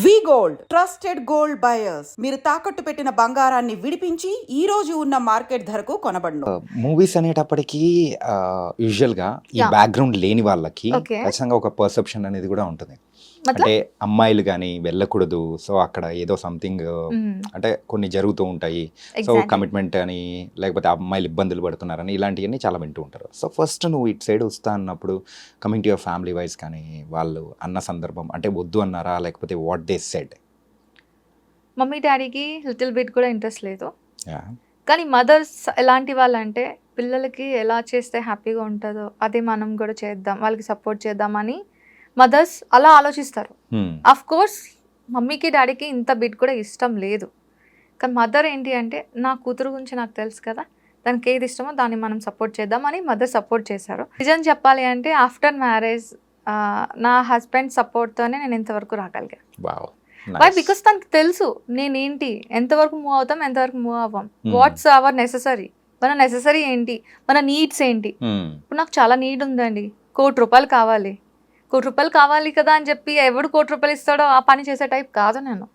వి gold trusted gold buyers. మీరు తాకట్టు పెట్టిన బంగారాన్ని విడిపించి ఈ రోజు ఉన్న మార్కెట్ ధరకు కొనబడును. మూవీస్ అనేటప్పటికీ యూజువల్గా ఈ Yeah. బ్యాక్గ్రౌండ్ లేని వాళ్ళకి Okay. ఖచ్చితంగా ఒక పర్సెప్షన్ అనేది కూడా ఉంటుంది. మతలబ్ అంటే అమ్మాయిలు కానీ వెళ్ళకూడదు, సో అక్కడ ఏదో సంథింగ్ అంటే కొన్ని జరుగుతూ ఉంటాయి, సో Exactly. కమిట్మెంట్ అని లేకపోతే అమ్మాయిలు ఇబ్బందులు పడుతున్నారని ఇలాంటివన్నీ చాలా వింటూ ఉంటారు. సో ఫస్ట్ నువ్వు ఇటు సైడ్ వస్తా అన్నప్పుడు coming to your family wise కానీ వాళ్ళు అన్న సందర్భం అంటే వద్దు అన్నారా లేకపోతే వాట్ దే సెడ్? మమ్మీ డాడీకి లిటిల్ బిట్ కూడా ఇంట్రెస్ట్ లేదు. కానీ మదర్స్ ఎలాంటి వాళ్ళంటే పిల్లలకి ఎలా చేస్తే హ్యాపీగా ఉంటుందో అదే మనం కూడా చేద్దాం, వాళ్ళకి సపోర్ట్ చేద్దామని మదర్స్ అలా ఆలోచిస్తారు. ఆఫ్ కోర్స్ మమ్మీకి డాడీకి ఇంత బిట్ కూడా ఇష్టం లేదు, కానీ మదర్ ఏంటి అంటే నా కూతురు గురించి నాకు తెలుసు కదా, దానికి ఏది ఇష్టమో దాన్ని మనం సపోర్ట్ చేద్దామని మదర్ సపోర్ట్ చేశారు. నిజం చెప్పాలి అంటే ఆఫ్టర్ మ్యారేజ్ నా హస్బెండ్ సపోర్ట్తోనే నేను ఇంతవరకు రాగలిగా. వై? బికాస్ తనకు తెలుసు నేనేంటి, ఎంతవరకు మూవ్ అవుతాం, ఎంతవరకు మూవ్ అవ్వం, వాట్స్ అవర్ నెససరీ, మన నెససరీ ఏంటి, మన నీడ్స్ ఏంటి. ఇప్పుడు నాకు చాలా నీడ్ ఉందండి, ₹1,00,00,000 కావాలి, ₹1,00,00,000 కావాలి కదా అని చెప్పి ఎవడు ₹1,00,00,000 ఇస్తాడో ఆ పని చేసే టైప్ కాదు నేను.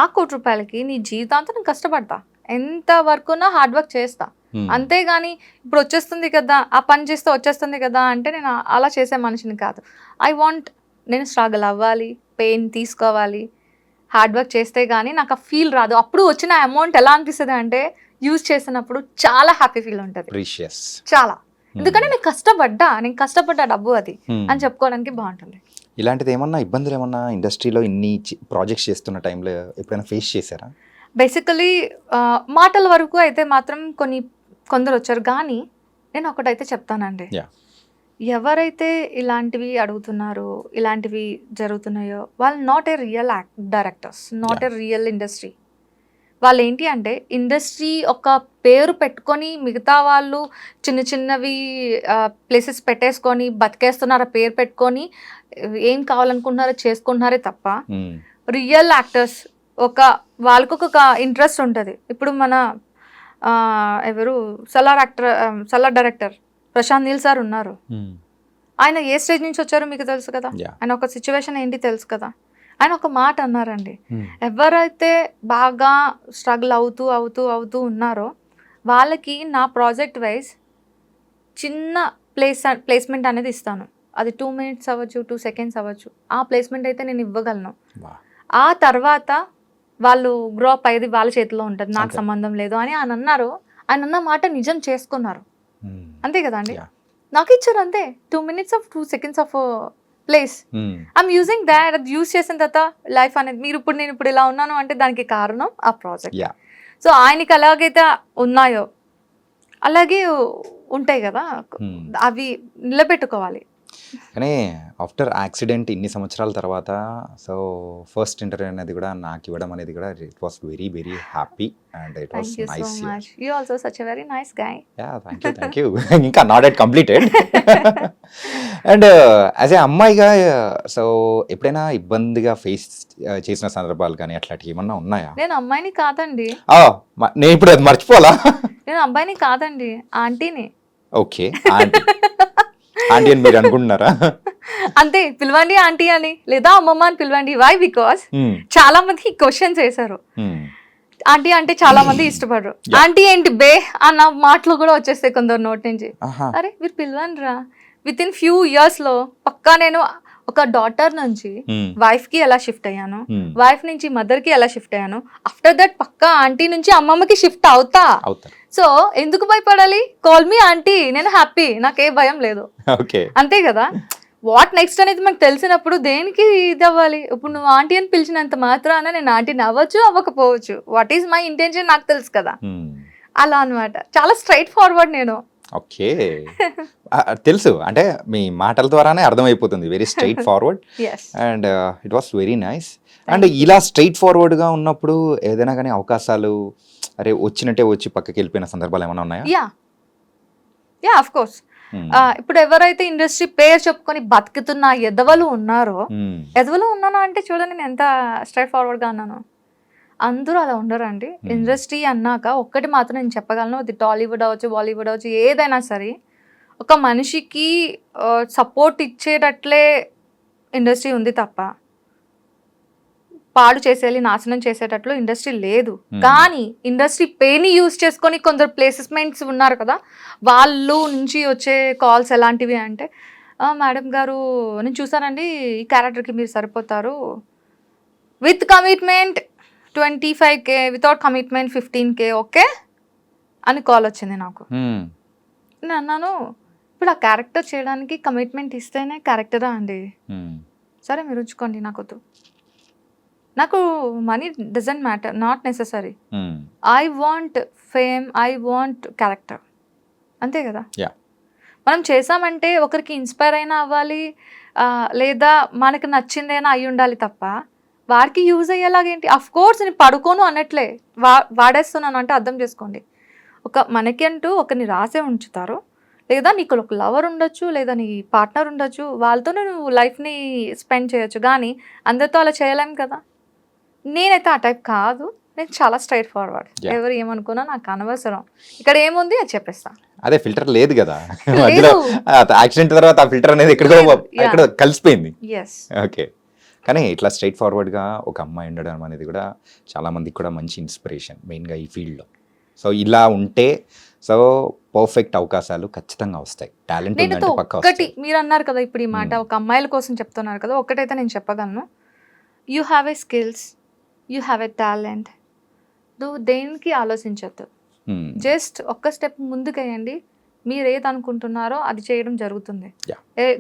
ఆ ₹1,00,00,000కి నీ జీవితాంతం నేను కష్టపడతా, ఎంత వరకున్నా హార్డ్ వర్క్ చేస్తా, అంతేగాని ఇప్పుడు వచ్చేస్తుంది కదా ఆ పని చేస్తే వచ్చేస్తుంది కదా అంటే నేను అలా చేసే మనిషిని కాదు. ఐ వాంట్, నేను స్ట్రగుల్ అవ్వాలి, పెయిన్ తీసుకోవాలి, హార్డ్ వర్క్ చేస్తే కానీ నాకు ఆ ఫీల్ రాదు. అప్పుడు వచ్చిన అమౌంట్ ఎలా అనిపిస్తుంది అంటే యూజ్ చేసినప్పుడు చాలా హ్యాపీ ఫీల్ ఉంటుంది, చాలా. ఎందుకంటే నేను కష్టపడ్డా డబ్బు అది అని చెప్పుకోవడానికి బాగుంటుంది. ఇలాంటిది ఏమన్నా ఇబ్బందులు ఏమన్నా ఇండస్ట్రీలో ఇన్ని ప్రాజెక్ట్స్ చేస్తున్న టైంలో ఎప్పుడైనా ఫేస్ చేశారా? బేసికలీ మాటల వరకు అయితే మాత్రం కొందరు వచ్చారు, కానీ నేను ఒకటైతే చెప్తానండి, ఎవరైతే ఇలాంటివి అడుగుతున్నారో ఇలాంటివి జరుగుతున్నాయో వాళ్ళు not a real directors, not a real industry. వాళ్ళు ఏంటి అంటే ఇండస్ట్రీ ఒక పేరు పెట్టుకొని మిగతా వాళ్ళు చిన్న చిన్నవి ప్లేసెస్ పెట్టేసుకొని బతికేస్తున్నారు, పేరు పెట్టుకొని ఏం కావాలనుకుంటున్నారో చేసుకుంటున్నారే తప్ప రియల్ యాక్టర్స్ వాళ్ళకు ఒక ఇంట్రెస్ట్ ఉంటుంది. ఇప్పుడు మన ఎవరు సలార్ డైరెక్టర్ ప్రశాంత్ నీల్ సార్ ఉన్నారు, ఆయన ఏ స్టేజ్ నుంచి వచ్చారో మీకు తెలుసు కదా, ఆయన ఒక సిచ్యువేషన్ ఏంటి తెలుసు కదా. ఆయన ఒక మాట అన్నారండి, ఎవరైతే బాగా స్ట్రగుల్ అవుతూ ఉన్నారో వాళ్ళకి నా ప్రాజెక్ట్ వైజ్ చిన్న ప్లేస్మెంట్ అనేది ఇస్తాను, అది 2 minutes అవ్వచ్చు, 2 seconds అవ్వచ్చు, ఆ ప్లేస్మెంట్ అయితే నేను ఇవ్వగలను. ఆ తర్వాత వాళ్ళు గ్రో అప్ అయ్యేది వాళ్ళ చేతిలో ఉంటుంది, నాకు సంబంధం లేదు అని ఆయన అన్నారు. ఆయన అన్న మాట నిజం చేసుకున్నారు, అంతే కదా అండి. నాకు ఇచ్చారు అంతే 2 minutes of 2 seconds of place. I'm using that, అది యూజ్ చేసిన తర్వాత లైఫ్ అనేది నేను ఇప్పుడు ఇలా ఉన్నాను అంటే దానికి కారణం ఆ ప్రాజెక్ట్. సో ఆయనకి ఎలాగైతే ఉన్నాయో అలాగే ఉంటాయి కదా, అవి నిలబెట్టుకోవాలి. కానీ ఆఫ్టర్ యాక్సిడెంట్ ఇన్ని సంవత్సరాల తర్వాత సో ఫస్ట్ ఇంటర్వ్యూ అనేది కూడా నాకు ఇవ్వడం అనేది కూడా it was very very happy and it was nice. You also such a very nice guy. Yeah thank you ఇంకా not at completed. And as a అమ్మాయిగా సో ఎప్పుడైనా ఇబ్బందిగా ఫేస్ చేసిన సందర్భాలు కానీ అట్లాంటివి ఏమన్నా ఉన్నాయా? నేను అమ్మాయిని కాదండి, నేను ఇప్పుడు అది మర్చిపోవాలా? నేను అబ్బాయిని కాదండి, ఆంటీని. ఓకే, ఆంటీ అని మీరు అనుకుంటున్నారా? అంతే, పిలవండి ఆంటీ అని లేదా అమ్మమ్మ అని పిలవండి. వై? బికాస్ చాలా మంది క్వశ్చన్స్ వేశారు, ఆంటీ అంటే చాలా మంది ఇష్టపడరు. ఆంటీ ఏంటి బే అన్న మాటలు కూడా వచ్చేస్తాయి కొందరు నోటి నుంచి. అరే మీరు పిలవండి రా. విత్ ఇన్ ఫ్యూ ఇయర్స్ లో పక్కా నేను ఒక డాటర్ నుంచి వైఫ్ కి ఎలా షిఫ్ట్ అయ్యాను, వైఫ్ నుంచి మదర్ కి ఎలా షిఫ్ట్ అయ్యాను, ఆఫ్టర్ దట్ పక్కా ఆంటీ నుంచి అమ్మమ్మకి షిఫ్ట్ అవుతా. సో ఎందుకు భయపడాలి? కాల్ మీ ఆంటీ, నేను హ్యాపీ, నాకే భయం లేదు, అంతే కదా. వాట్ నెక్స్ట్ అనేది మనకు తెలిసినప్పుడు దేనికి ఇది అవ్వాలి? ఇప్పుడు నువ్వు ఆంటీ అని పిలిచినంత మాత్రాన నేను ఆంటీని అవ్వచ్చు అవ్వకపోవచ్చు, వాట్ ఈస్ మై ఇంటెన్షన్ నాకు తెలుసు కదా, అలా అనమాట. చాలా స్ట్రైట్ ఫార్వర్డ్ నేను. ఓకే, తెలుసు అంటే మీ మాటల ద్వారానే అర్థమైపోతుంది, very straight forward and it was very nice. And ఇలా స్ట్రైట్ ఫార్వర్డ్గా ఉన్నప్పుడు ఏదైనా కానీ అవకాశాలు అరే వచ్చినట్టే వచ్చి పక్కకి వెళ్ళిపోయిన సందర్భాలు ఏమైనా ఉన్నాయా? Yeah of course. ఇప్పుడు ఎవరైతే ఇండస్ట్రీ పేరు చెప్పుకొని బతుకుతున్న ఎదవలు ఉన్నారో, ఎదవలు ఉన్నాను అంటే చూడండి నేను ఎంత స్ట్రైట్ ఫార్వర్డ్గా అన్నాను. అందరూ అలా ఉండరండి. ఇండస్ట్రీ అన్నాక ఒక్కటి మాత్రం నేను చెప్పగలను, అది టాలీవుడ్ అవ్వచ్చు, బాలీవుడ్ అవ్వచ్చు, ఏదైనా సరే ఒక మనిషికి సపోర్ట్ ఇచ్చేటట్లే ఇండస్ట్రీ ఉంది తప్ప పాడు చేసేయాలి, నాశనం చేసేటట్లు ఇండస్ట్రీ లేదు. కానీ ఇండస్ట్రీ పేని యూజ్ చేసుకొని కొందరు ప్లేస్మెంట్స్ ఉన్నారు కదా, వాళ్ళు నుంచి వచ్చే కాల్స్ ఎలాంటివి అంటే, మేడం గారు నేను చూసానండి, ఈ క్యారెక్టర్కి మీరు సరిపోతారు, with commitment 25K, without commitment 15K, okay అని కాల్ వచ్చింది నాకు. నేను అన్నాను, ఇప్పుడు ఆ క్యారెక్టర్ చేయడానికి కమిట్మెంట్ ఇస్తేనే క్యారెక్టరా అండి? సరే మీరు ఉంచుకోండి, నాకు వద్దు, నాకు money doesn't matter, not necessary, I want fame, I want character, అంతే కదా. మనం చేసామంటే ఒకరికి ఇన్స్పైర్ అయినా అవ్వాలి, లేదా మనకి నచ్చిందైనా అయి ఉండాలి తప్ప వారికి యూజ్ అయ్యేలాగేంటి. అఫ్ కోర్స్ నేను పడుకోను అనట్లే, వాడేస్తున్నాను అంటే అర్థం చేసుకోండి. మనకి అంటూ ఒకరిని రాసే ఉంచుతారు, లేదా నీకు ఒక లవర్ ఉండొచ్చు, లేదా నీ పార్ట్నర్ ఉండొచ్చు, వాళ్ళతో నువ్వు లైఫ్ని స్పెండ్ చేయొచ్చు, కానీ అందరితో అలా చేయలేం కదా. నేనైతే ఆ టైప్ కాదు, నేను చాలా స్ట్రైట్ ఫార్వర్డ్. ఎవరు ఏమనుకున్నా నాకు అనవసరం, ఇక్కడ ఏముంది అది చెప్పేస్తా. అదే ఫిల్టర్ లేదు కదా, లేదు. యాక్సిడెంట్ తర్వాత ఆ ఫిల్టర్ అనేది ఎక్కడ కలిసిపోయింది. ఓకే, కానీ ఇట్లా స్ట్రైట్ ఫార్వర్డ్గా ఒక అమ్మాయి ఉండడం అనేది కూడా చాలా మందికి కూడా మంచి ఇన్స్పిరేషన్, మెయిన్గా ఈ ఫీల్డ్లో. సో ఇలా ఉంటే సో పర్ఫెక్ట్ అవకాశాలు ఖచ్చితంగా వస్తాయి. టాలెంట్ ఉందంటే పక్కా ఒకటి వస్తాయి. మీరు అన్నారు కదా ఇప్పుడు ఈ మాట, ఒక అమ్మాయిల కోసం చెప్తున్నారు కదా, ఒకటైతే నేను చెప్పగలను, you have a skills, you have a talent, నువ్వు దేనికి ఆలోచించద్దు, జస్ట్ ఒక్క స్టెప్ ముందుకేయండి, మీరు ఏది అనుకుంటున్నారో అది చేయడం జరుగుతుంది.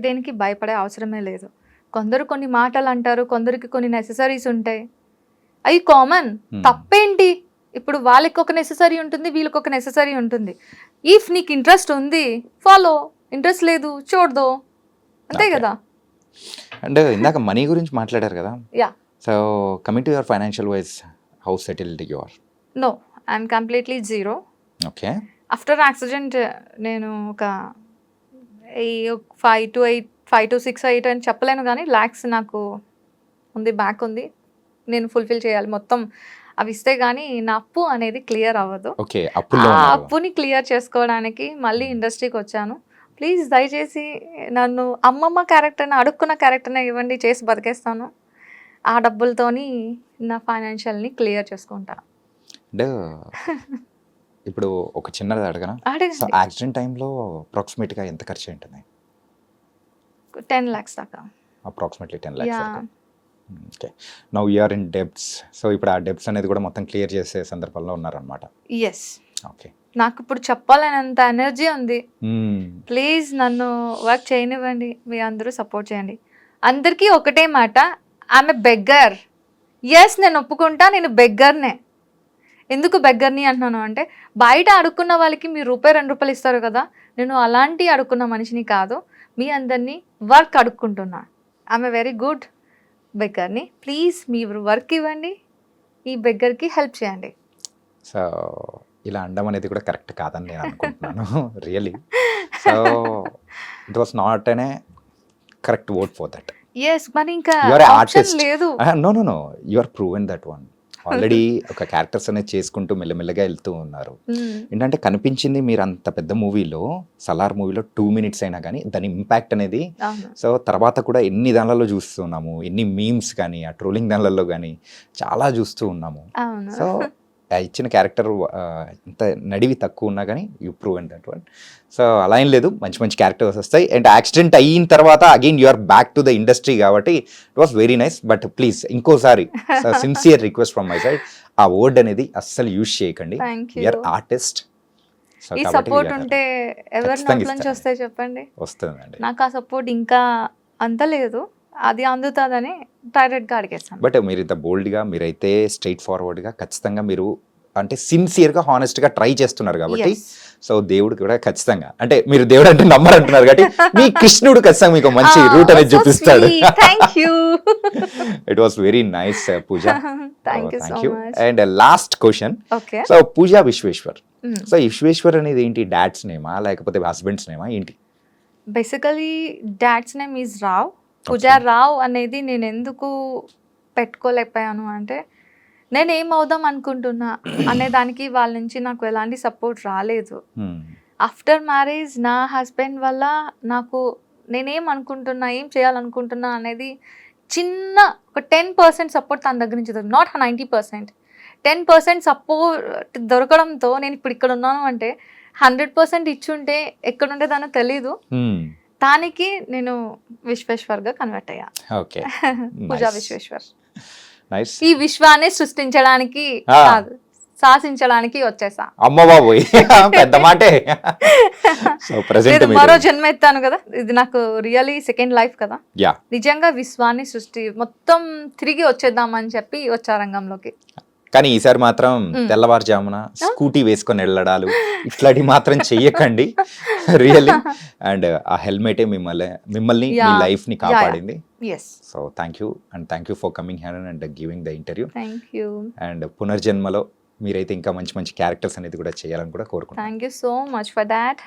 దేనికి భయపడే అవసరమే లేదు. కొందరు కొన్ని మాటలు అంటారు, కొందరికి కొన్ని నెససరీస్ ఉంటాయి, అవి కామన్, తప్పేంటి. ఇప్పుడు వాళ్ళకి ఒక నెససరీ ఉంటుంది, వీళ్ళకి ఒక నెససరీ ఉంటుంది. ఇఫ్ నీకు ఇంట్రెస్ట్ ఉంది ఫాలో, ఇంట్రెస్ట్ లేదు చూడదు, అంతే కదా. అండ్ ఇందాక మనీ గురించి మాట్లాడారు కదా, yeah. So coming to your financial wise, how settled you are? No, I'm completely zero. Okay, after accident నేను ఒక 5 to 6 8 అని చెప్పలేను, కానీ ల్యాక్స్ నాకు ఉంది, బ్యాక్ ఉంది, నేను ఫుల్ఫిల్ చేయాలి మొత్తం. అవి ఇస్తే కానీ నా అప్పు అనేది క్లియర్ అవ్వదు. ఆ అప్పుని క్లియర్ చేసుకోవడానికి మళ్ళీ ఇండస్ట్రీకి వచ్చాను. ప్లీజ్ దయచేసి నన్ను అమ్మమ్మ క్యారెక్టర్ని, అడుక్కున్న క్యారెక్టర్ని ఇవ్వండి, చేసి బతికేస్తాను. ఆ డబ్బులతోని నా ఫైనాన్షియల్ని క్లియర్ చేసుకుంటా. అంటే ఇప్పుడు ఒక చిన్నది అడగనా? యాక్సిడెంట్ టైంలో అప్రాక్సిమేట్గా ఎంత ఖర్చు ఉంటుంది? 10 lakhs దాకా. అప్రాక్సిమేట్లీ 10 lakhs దాకా. Okay, now you are in debts. So ఇప్పుడు ఆ డెబ్ట్స్ అనేది కూడా మొత్తం క్లియర్ చేసే సందర్భంలో ఉన్నారనమాట. ఎస్. ఓకే, నాకు ఇప్పుడు చెప్పాలనేంత ఎనర్జీ ఉంది. ప్లీజ్ నన్ను వర్క్ చేయనివ్వండి, మీ అందరూ సపోర్ట్ చేయండి. అందరికీ ఒకటే మాట, ఆమె బెగ్గర్. ఎస్, నేను ఒప్పుకుంటా, నేను బెగ్గర్నే. ఎందుకు బెగ్గర్ని అంటున్నాను అంటే, బయట అడుక్కున్న వాళ్ళకి మీరు ₹2 ఇస్తారు కదా, నేను అలాంటి అడుక్కున్న మనిషిని కాదు, మీ అందరినీ వర్క్ అడుక్కుంటున్నా. ఆమె వెరీ గుడ్ బెగ్గర్ని. ప్లీజ్ మీరు వర్క్ ఇవ్వండి, ఈ బెగ్గర్కి హెల్ప్ చేయండి. సో ఇలా అనడం అనేది కూడా కరెక్ట్ కాదని నేను అనుకుంటున్నాను, really. So it was not an correct word for that. Yes, మరి ఇంకా ఆప్షన్ లేదు. No, you are proven that one. Already ఒక క్యారెక్టర్స్ అనేది చేసుకుంటూ మెల్లమెల్లగా వెళ్తూ ఉన్నారు. ఏంటంటే కనిపించింది మీరు అంత పెద్ద మూవీలో, సలార్ మూవీలో 2 minutes అయినా కానీ దాని ఇంపాక్ట్ అనేది, సో తర్వాత కూడా ఎన్ని దానిలలో చూస్తున్నాము, ఎన్ని మీమ్స్ కానీ ఆ ట్రోలింగ్ దానిలలో కానీ చాలా చూస్తూ ఉన్నాము. సో ఇచ్చిన క్యారెక్టర్ ఎంత నడివి తక్కువ ఉన్నా కానీ you prove and that one. So అలా ఏం లేదు, మంచి మంచి క్యారెక్టర్స్ వస్తాయి. అండ్ యాక్సిడెంట్ అయిన తర్వాత again you are back to the industry కాబట్టి it was very nice. But please ఇంకోసారి sincere request from my side, ఆ వర్డ్ అనేది అస్సలు యూజ్ చేయకండి. You're artist. ఈ సపోర్ట్ ఉంటే ఎవరి నోట్ల నుంచి వస్తాయి చెప్పండి? వస్తుందండి. నాకు ఆ సపోర్ట్ ఇంకా అంత లేదు, అది అందుతుందని డైరెక్ట్గా అడిగేస్తాను. బట్ మీరు ఇంత బోల్డ్గా, మీరైతే స్ట్రైట్ ఫార్వర్డ్గా ఖచ్చితంగా మీరు అంటే సిన్సియర్గా హానెస్ట్గా ట్రై చేస్తున్నారు కాబట్టి, సో దేవుడు కూడా ఖచ్చితంగా, అంటే మీరు దేవుడు అంటే నమ్మరంటున్నారు కాబట్టి మీ కృష్ణుడు ఖచ్చితంగా మీకు మంచి రూట్ అనేది చూపిస్తాడు. It was very nice Pooja. Thank you. And last question, so Pooja Vishweshwar, so Vishweshwar అనేది ఏంటి? డాడ్స్ నేమా లేకపోతే హస్బెండ్స్ నేమా ఏంటి? Basically dad's name is Rao. Pooja Rao అనేది నేను ఎందుకు పెట్టుకోలేకపోయాను అంటే, నేను ఏమవుదాం అనుకుంటున్నా అనే దానికి వాళ్ళ నుంచి నాకు ఎలాంటి సపోర్ట్ రాలేదు. ఆఫ్టర్ మ్యారేజ్ నా హస్బెండ్ వల్ల నాకు నేనేం అనుకుంటున్నా, ఏం చేయాలనుకుంటున్నా అనేది చిన్న ఒక 10% సపోర్ట్ తన దగ్గర నుంచి దొరికి, నాట్ 90%, 10% సపోర్ట్ దొరకడంతో నేను ఇప్పుడు ఇక్కడ ఉన్నాను అంటే 100% ఇచ్చుంటే ఎక్కడ ఉండేదానో తెలీదు. దానికి నేను విశ్వేశ్వర్గా కన్వర్ట్ అయ్యా. ఓకే, పూజా విశ్వేశ్వర్. నైస్. ఈ విశ్వాన్ని సృష్టించడానికి కాదు, శాసించడానికి వచ్చేసా. అమ్మ బాబోయ్, పెద్ద మాటే. సో ప్రెజెంట్ లేదు, మరో జన్మ ఎత్తాను కదా, ఇది నాకు రియలీ సెకండ్ లైఫ్ కదా. యా, నిజంగా విశ్వాన్ని మొత్తం తిరిగి వచ్చేద్దామని చెప్పి వచ్చా రంగంలోకి. కానీ ఈసారి మాత్రం తెల్లవారుజామున స్కూటీ వేసుకొని వెళ్ళడాలు ఇట్లాంటివి మాత్రం చెయ్యకండి రియల్లీ. అండ్ ఆ హెల్మెటే మిమ్మల్ని మీ లైఫ్ ని కాపాడింది. Yes, so thank you for coming here and giving the interview. Thank you. And పునర్జన్మలో మీరైతే ఇంకా మంచి మంచి క్యారెక్టర్స్ అనేది కూడా చేయాలని కూడా కోరుకుంటున్నాను. Thank you so much for that.